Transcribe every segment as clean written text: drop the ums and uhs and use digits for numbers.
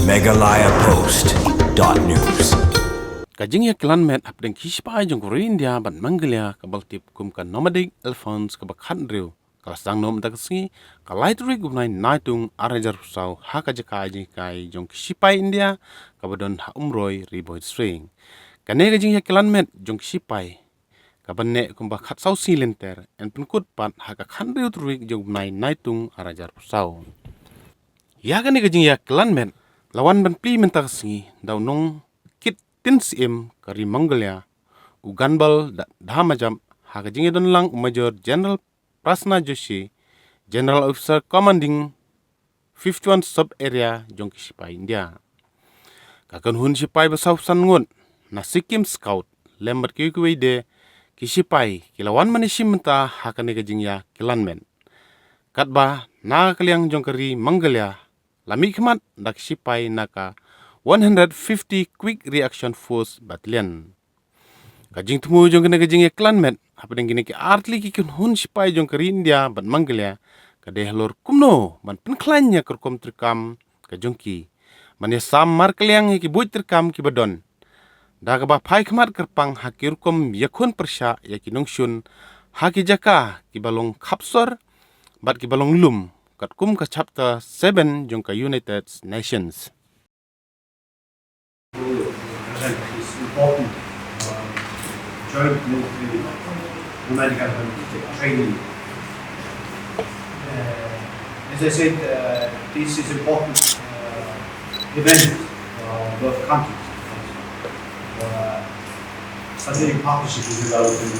meghalayapost.news. Kajing Kilan met apdeng Shipai India Mongolia kabaltip kum kan nomadic elephants kabakhandriu kalasang nom taksi kalaitri gumnai naitung arajar sau Haki Jaka kai Shipai India kabadon umroi riboid string kane kajing Kilan met Shipai kabanne kumba khat sau silenter en penkut pat haka khandriu truik gumnai naitung arajar sau ya kane kajing Kilan met lawan ban pli mentaksi daunong Tinsim kari Mongolia uganbal dhamajam Haki Jingiadei lang Major General Prasna Joshi General Officer Commanding 51 Sub Area Shipai India kakan hun Shipai basaw sangun na Sikkim Scout lembat kiwi de Shipai kilawan manishim ta hakane kajingya kilanmen katba na kaliang kari Mongolia lamikmat dak Shipai naka 150 Quick Reaction Force Battalion. Kajing temu kena kajing Kilan apa dengan gini artli kikun hun Shipai kari India ban Mongolia kadeh lor kumno ban Pynkhlain nya kerkom terkam kajongki man ya sam mar kaliang ki buit terkam ki badon da ka ba phai khmat kerpang hakir kom yakun persya yaki nongshun Haki Jaka ki balong khapsor bat ki balong lum kat kum ka chapter 7 ka United Nations. This important joint military nomadic training. As I said, this is important event for both countries. Strategic partnership is developing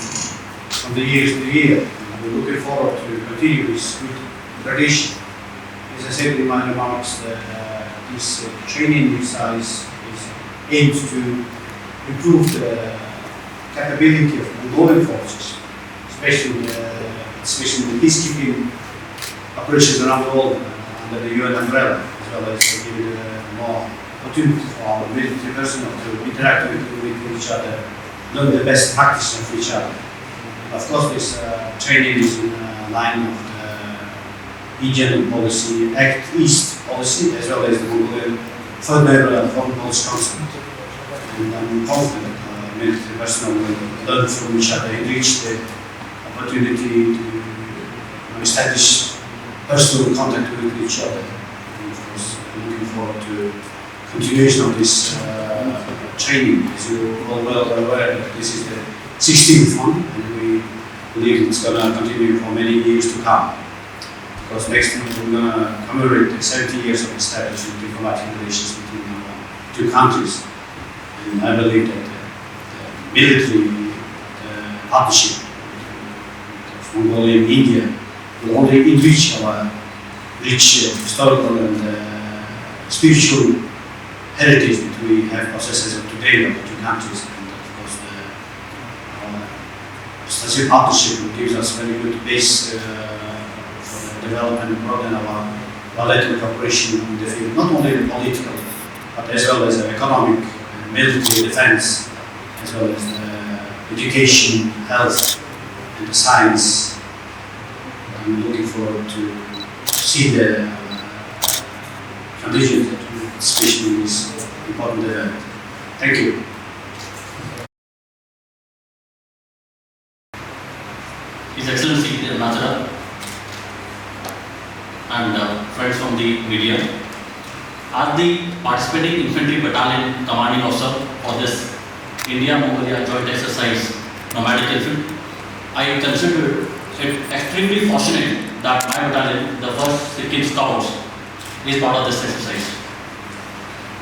from the years to year. We're looking forward to continue this good tradition. As I said in my remarks, this training exercise aims to improve the capability of Mongolian forces, especially the peacekeeping operations around the world under the UN umbrella, as well as giving more opportunity for our military personnel to interact with each other, learn the best practices of each other. Of course, this training is in line with the Indian policy, Act East policy, as well as the Mongolian Foreign Policy Council. And I'm confident military personnel will learn from each other and reach the opportunity to establish personal contact with each other. And of course, I'm looking forward to continuation of this training. As you all well aware, that this is the 16th one, and we believe it's going to continue for many years to come. Because next month we're going to commemorate the 70 years of establishing diplomatic relations between our two countries. And I believe that the military partnership of Mongolia and India will only enrich our rich historical and spiritual heritage that we have possessed of today of the two countries. And of course, our strategic partnership gives us very good base for the development and broaden our bilateral cooperation in the field, not only political, but as well as economic, military defense, as well as education, health, and science. I'm looking forward to see the conditions that we especially in this important event. Thank you. His Excellency the Ambassador and friends from the media, are the participating infantry battalion commanding officer for this India-Mongolia joint exercise nomadic infantry. I consider it extremely fortunate that my battalion, the 1st Sikkim Scouts, is part of this exercise.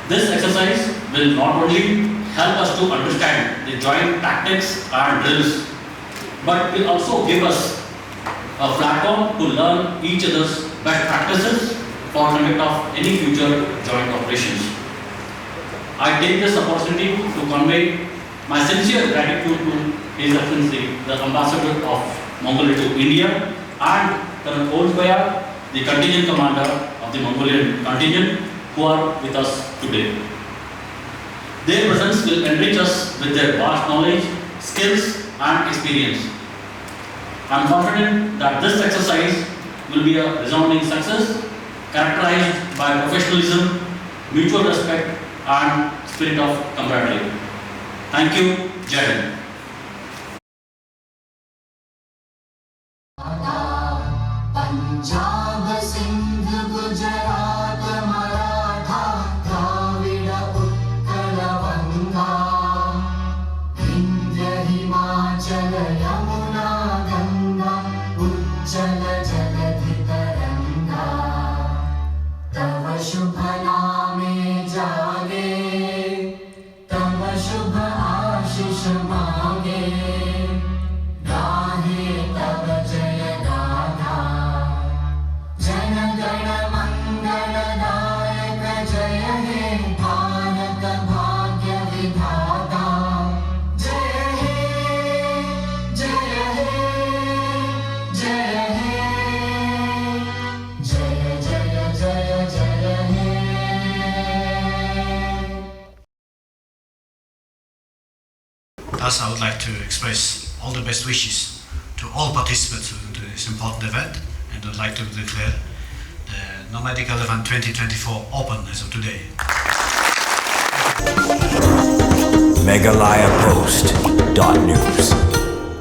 This exercise will not only help us to understand the joint tactics and drills, but will also give us a platform to learn each other's best practices for conduct of any future joint operations. I take this opportunity to convey my sincere gratitude to His Excellency, the Ambassador of Mongolia to India, and Colonel Olsbaya, the contingent commander of the Mongolian contingent, who are with us today. Their presence will enrich us with their vast knowledge, skills, and experience. I am confident that this exercise will be a resounding success, characterized by professionalism, mutual respect and spirit of camaraderie. Thank you. Jai Hind. Punjab Sindh Gujarat Maratha Dravid Utkal वंगा विंध्य हिमाचल यमुना गंगा उज्जल जलधि तरंगा तव शुभ नामे जागे तव शुभ आशीष मांगे गाहे तव जय गाथा जन गण मंगलदायक जय हे भारत भाग्य विधाता जय हे जय हे जय हे जय जय जय जय हे Thus, I would like to express all the best wishes to all participants in this important event, and I'd like to declare the Nomadic Elephant 2024 open as of today. meghalayapost.news